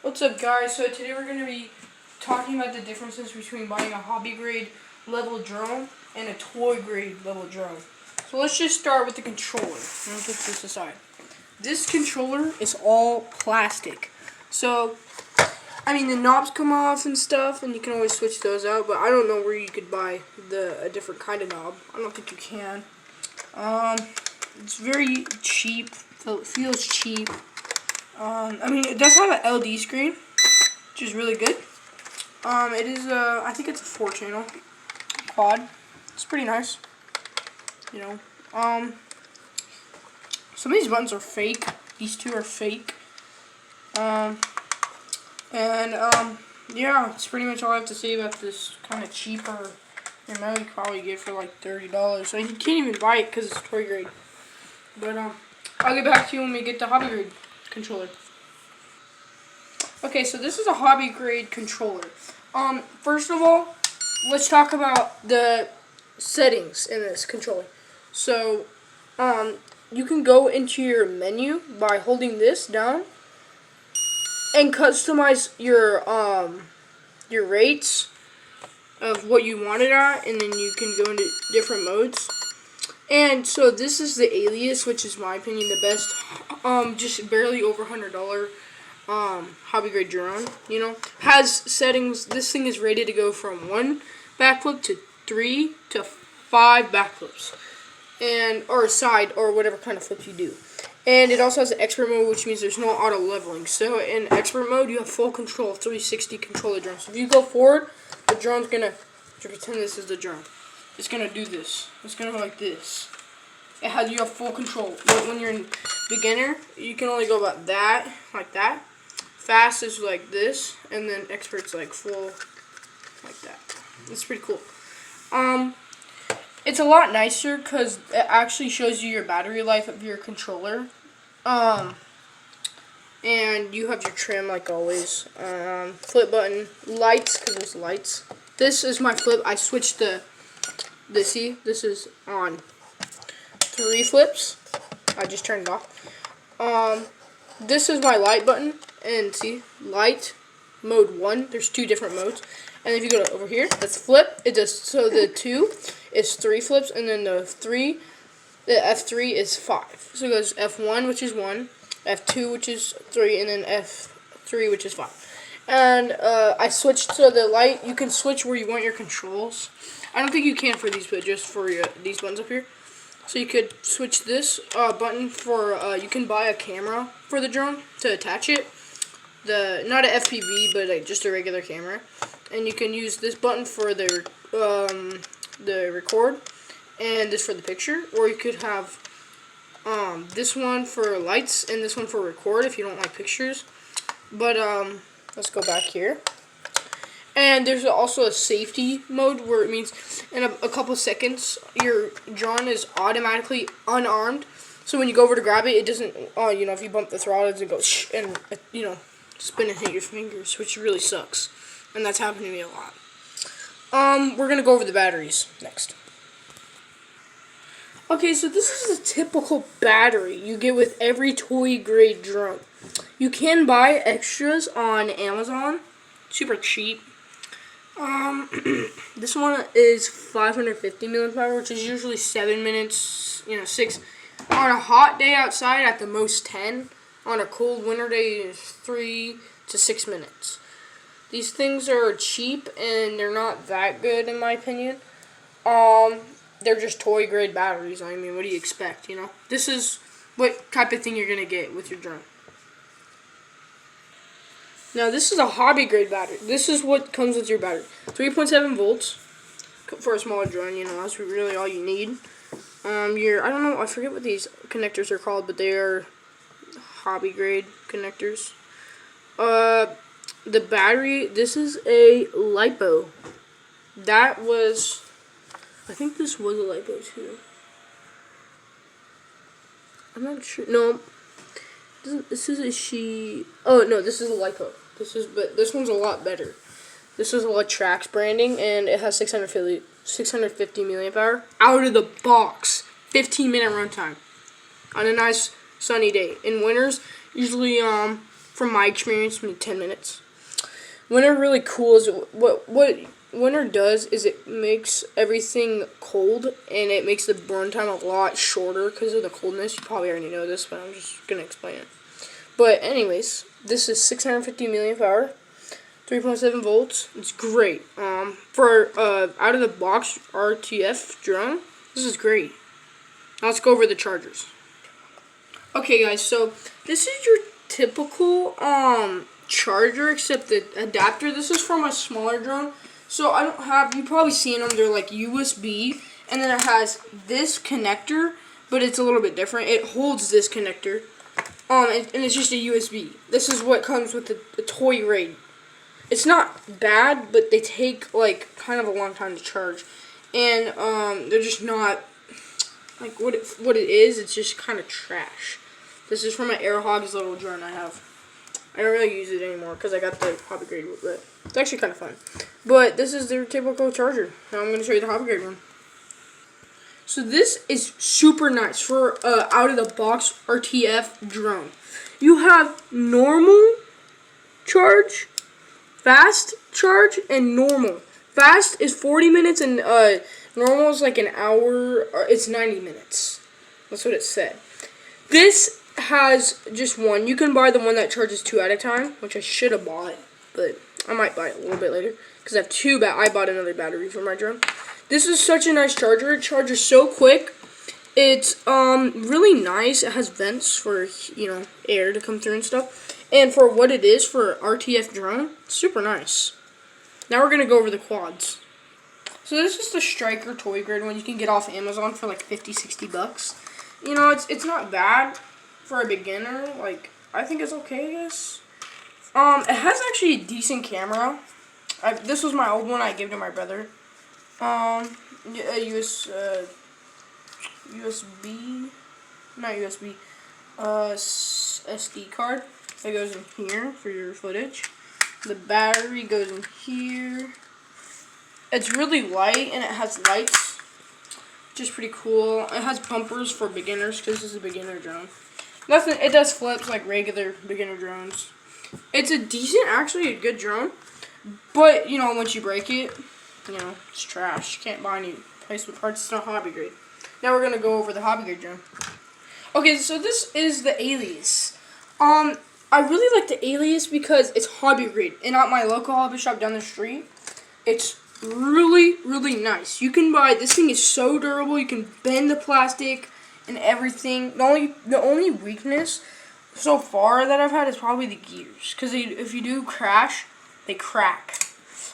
What's up, guys? So today we're going to be talking about the differences between buying a hobby grade level drone and a toy grade level drone. So let's just start with the controller. Let me put this aside. This controller is all plastic. So, I mean, the knobs come off and stuff, and you can always switch those out, but I don't know where you could buy a different kind of knob. I don't think you can. It's very cheap. It feels cheap. I mean, it does have an LD screen, which is really good. It is I think it's a 4-channel quad. It's pretty nice. You know, some of these buttons are fake. These two are fake. Yeah, it's pretty much all I have to say about this kind of cheaper remote. You probably get for like $30. So you can't even buy it because it's toy grade. But I'll get back to you when we get the hobby grade controller. Okay, so this is a hobby grade controller. First of all, let's talk about the settings in this controller. So, you can go into your menu by holding this down and customize your rates of what you want it at, and then you can go into different modes. And so this is the Alias, which is, in my opinion, the best, just barely over $100 hobby grade drone. You know, has settings. This thing is rated to go from 1 backflip to 3 to 5 backflips, or side, or whatever kind of flips you do. And it also has an expert mode, which means there's no auto leveling. So in expert mode, you have full control, 360 control the drone. So if you go forward, the drone's gonna, to pretend this is the drone, it's gonna do this. It's gonna go like this. You have full control. But when you're in beginner, you can only go about that, like that. Fast is like this, and then expert's like full, like that. It's pretty cool. It's a lot nicer because it actually shows you your battery life of your controller. And you have your trim like always. Flip button, lights, because there's lights. This is my flip. I switched this is on 3 flips. I just turned it off. This is my light button, and see, light, mode 1. There's 2 different modes. And if you go over here, that's flip. It does, so the 2 is 3 flips, and then the F3 is 5. So it goes F1, which is 1, F2, which is 3, and then F3, which is 5. And I switched to the light. You can switch where you want your controls. I don't think you can for these, but just for these buttons up here. So you could switch this button for, you can buy a camera for the drone to attach it. Not an FPV, but just a regular camera. And you can use this button for the record, and this for the picture. Or you could have this one for lights and this one for record if you don't like pictures. But let's go back here. And there's also a safety mode where it means in a couple seconds your drone is automatically unarmed. So when you go over to grab it, it doesn't, you know, if you bump the throttle, it doesn't go shh and, you know, spin and hit your fingers, which really sucks. And that's happened to me a lot. We're going to go over the batteries next. Okay, so this is a typical battery you get with every toy grade drone. You can buy extras on Amazon, super cheap. This one is 550 milliamp, which is usually 7 minutes, 6. On a hot day outside, at the most 10. On a cold winter day, it's 3 to 6 minutes. These things are cheap, and they're not that good, in my opinion. They're just toy grade batteries. I mean, what do you expect, you know? This is what type of thing you're going to get with your drone. Now, this is a hobby grade battery. This is what comes with your battery. 3.7 volts for a smaller drone, you know, that's really all you need. I don't know, I forget what these connectors are called, but they are hobby grade connectors. The battery, this is a LiPo. I think this was a LiPo too. I'm not sure. No, this is a oh no, this is a LiPo. But this one's a lot better. This is a Trax branding, and it has 650 milliamp hour out of the box. 15-minute runtime on a nice sunny day. In winters, usually from my experience, maybe 10 minutes. Winter really cool is what winter does is it makes everything cold and it makes the burn time a lot shorter because of the coldness. You probably already know this, but I'm just gonna explain it. But anyways, this is 650 milliamp hour, 3.7 volts. It's great. For out of the box RTF drone, this is great. Now let's go over the chargers. Okay, guys, so this is your typical charger, except the adapter. This is from a smaller drone, so I don't have. You probably seen them. They're like USB, and then it has this connector, but it's a little bit different. It holds this connector, and it's just a USB. This is what comes with the Toy Raid. It's not bad, but they take like kind of a long time to charge, and they're just not like what it is. It's just kind of trash. This is from an Airhog's little drone I have. I don't really use it anymore because I got the hobby grade, but it's actually kind of fun. But this is their typical charger. Now I'm going to show you the hobby grade one. So this is super nice for out of the box RTF drone. You have normal charge, fast charge, and normal. Fast is 40 minutes and normal is like an hour. It's 90 minutes. That's what it said. This has just one. You can buy the one that charges 2 at a time, which I should have bought, but I might buy it a little bit later because I have two. I bought another battery for my drone. This is such a nice charger. It charges so quick. It's really nice. It has vents for air to come through and stuff. And for what it is for RTF drone, it's super nice. Now we're gonna go over the quads. So this is the Striker Toy Grade one. You can get off Amazon for like 50-60 bucks. It's not bad for a beginner. Like, I think it's okay, I guess. It has actually a decent camera. This was my old one I gave to my brother. A SD card that goes in here for your footage. The battery goes in here. It's really light and it has lights, which is pretty cool. It has bumpers for beginners because this is a beginner drone. It does flips like regular beginner drones. It's actually a good drone, but once you break it, it's trash. You can't buy any replacement parts. It's not hobby grade. Now we're gonna go over the hobby grade drone. Okay, so this is the Alias. I really like the Alias because it's hobby grade, and at my local hobby shop down the street, it's really, really nice. You can buy this thing is so durable. You can bend the plastic and everything. The only weakness so far that I've had is probably the gears, because if you do crash, they crack.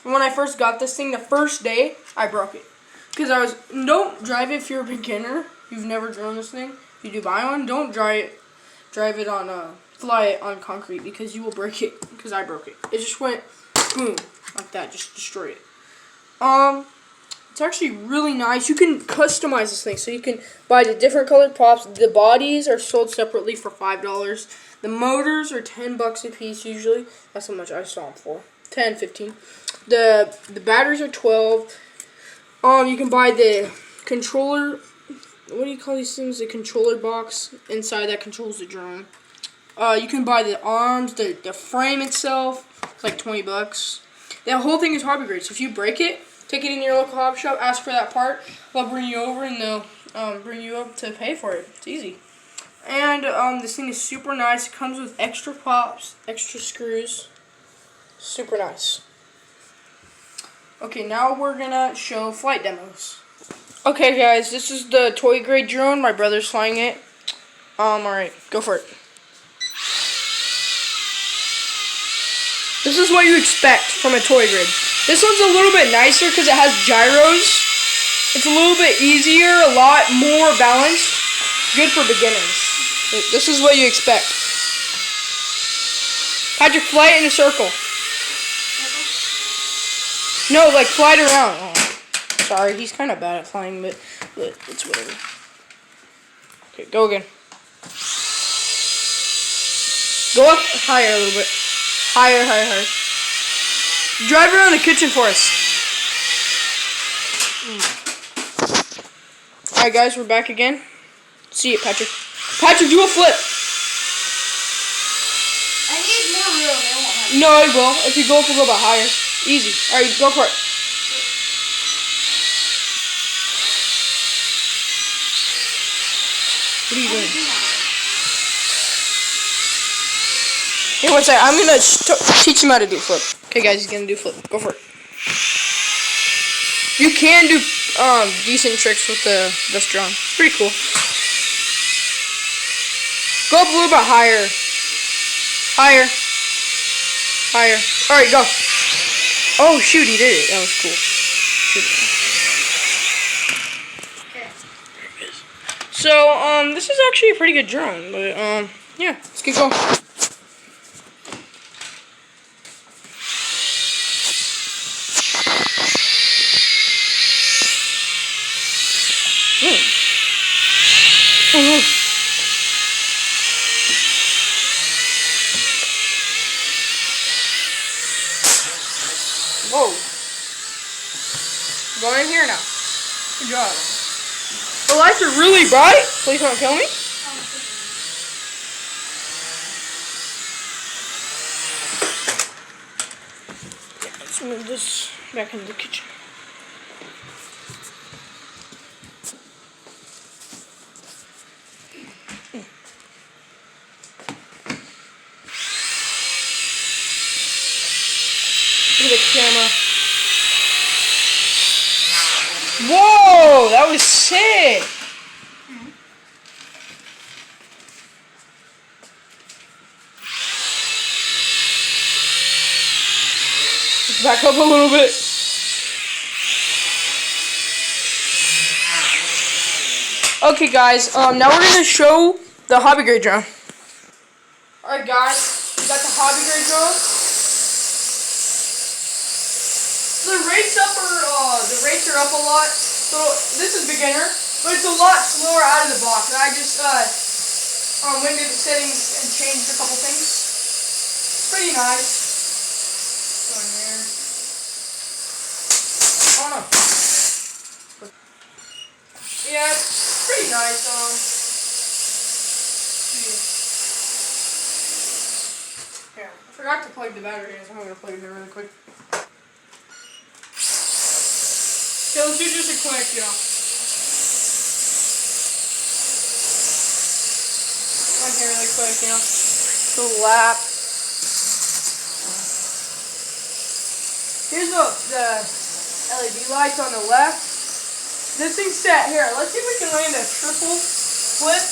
And when I first got this thing, the first day I broke it because don't drive it if you're a beginner. You've never driven this thing. If you do buy one, don't drive it on fly it on concrete because you will break it. Because I broke it. It just went boom like that, just destroyed it. It's actually really nice. You can customize this thing, so you can buy the different colored props. The bodies are sold separately for $5. The motors are $10 a piece usually. That's how much I saw them for. 10, 15. The batteries are 12. You can buy the controller. What do you call these things? The controller box inside that controls the drone. You can buy the arms, the frame itself. It's like $20. The whole thing is hobby grade. So if you break it, take it in your local hobby shop, ask for that part. They'll bring you over and they'll bring you up to pay for it. It's easy. And this thing is super nice. It comes with extra pops, extra screws. Super nice. Okay, now we're gonna show flight demos. Okay, guys, this is the toy grade drone. My brother's flying it. Alright, go for it. This is what you expect from a toy grade. This one's a little bit nicer because it has gyros. It's a little bit easier, a lot more balanced. Good for beginners. This is what you expect. Patrick, fly it in a circle. No, like fly it around. Oh, sorry, he's kind of bad at flying, but it's whatever. Okay, go again. Go up higher a little bit. Higher, higher, higher. Drive around the kitchen for us. Alright guys, we're back again. See it, Patrick. Patrick, do a flip. I need No, it will. If you go up a little bit higher. Easy. Alright, go for it. What are you doing? Hey, one second. I'm gonna teach him how to do flip. Okay, guys, he's gonna do flip. Go for it. You can do decent tricks with the strong. It's pretty cool. Go up a little bit higher. Higher. Higher. Alright, go. Oh, shoot, he did it. That was cool. Shoot. Okay. So, this is actually a pretty good drone, but, yeah, let's keep going. Whoa. Going in here now. Good job. The lights are really bright. Please don't kill me. Yeah, let's move this back into the kitchen. Look at the camera. Whoa, that was sick. Back up a little bit. Okay, guys. Now we're gonna show the hobby grade drone. All right, guys. We got the hobby grade drone. The rates are up a lot. So this is beginner, but it's a lot slower out of the box. And I just went into the settings and changed a couple things. It's pretty nice. Go in there. I don't know. Yeah, it's pretty nice. Here, I forgot to plug the battery in, so I'm gonna plug it in really quick. Okay, let's do just a quick, on here really quick, the lap. Here's the LED lights on the left. This thing's set here. Let's see if we can land a triple flip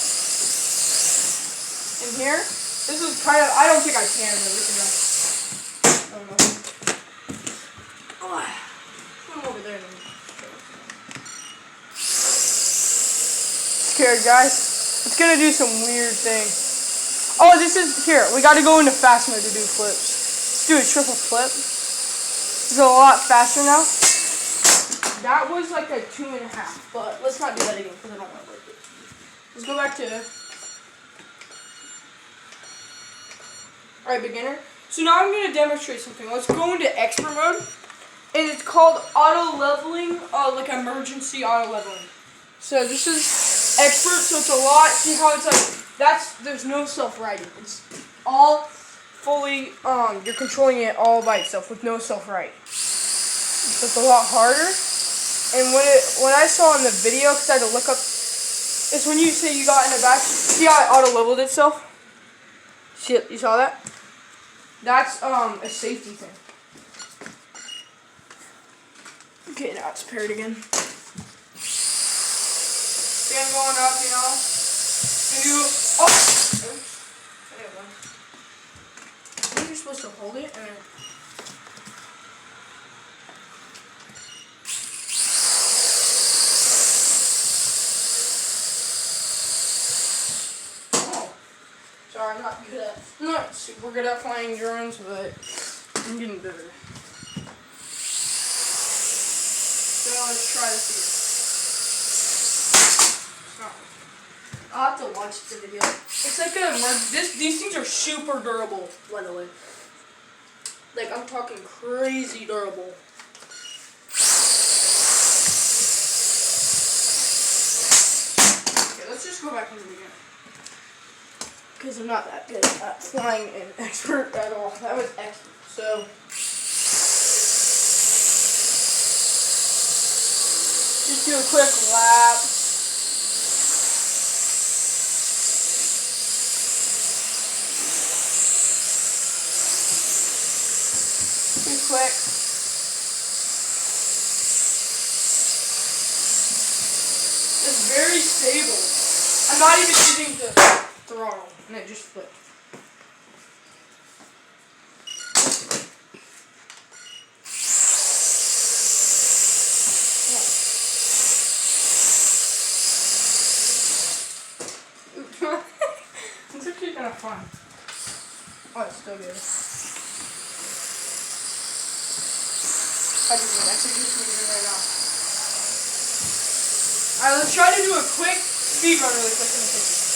in here. This is kind of, I don't think I can, but we can I don't know. Oh, come over there. Scared, guys. It's gonna do some weird thing. Oh, this is here. We got to go into fast mode to do flips. Let's do a triple flip. It's a lot faster now. That was like a 2.5, but let's not do that again because I don't want to break it. Let's go back to. All right, beginner. So now I'm gonna demonstrate something. Let's go into expert mode, and it's called auto leveling, like emergency auto leveling. So this is expert, so it's a lot. See how it's like, there's no self-righting. It's all fully, you're controlling it all by itself with no self-righting. So it's a lot harder. And when I saw in the video, because I had to look up, it's when you say you got in the back, see how it auto-leveled itself? See it, you saw that? That's, a safety thing. Okay, now it's paired again. Again, going up, And do, oh! Oops. There we go. I think you're supposed to hold it and then. Oh. Sorry, I'm not good at, I'm not super good at flying drones, but I'm getting better. So let's try this again. I'll have to watch the video. It's like these things are super durable, by the way. Like, I'm talking crazy durable. Okay, let's just go back into the beginning. because I'm not that good at flying and expert at all. That was excellent. So just do a quick lap. Too quick. It's very stable. I'm not even using the throttle, and it just flipped. It's actually kind of fun. Oh, it's still good. I can do an execution moving right now. Alright, let's try to do a quick speed run really quick in the kitchen.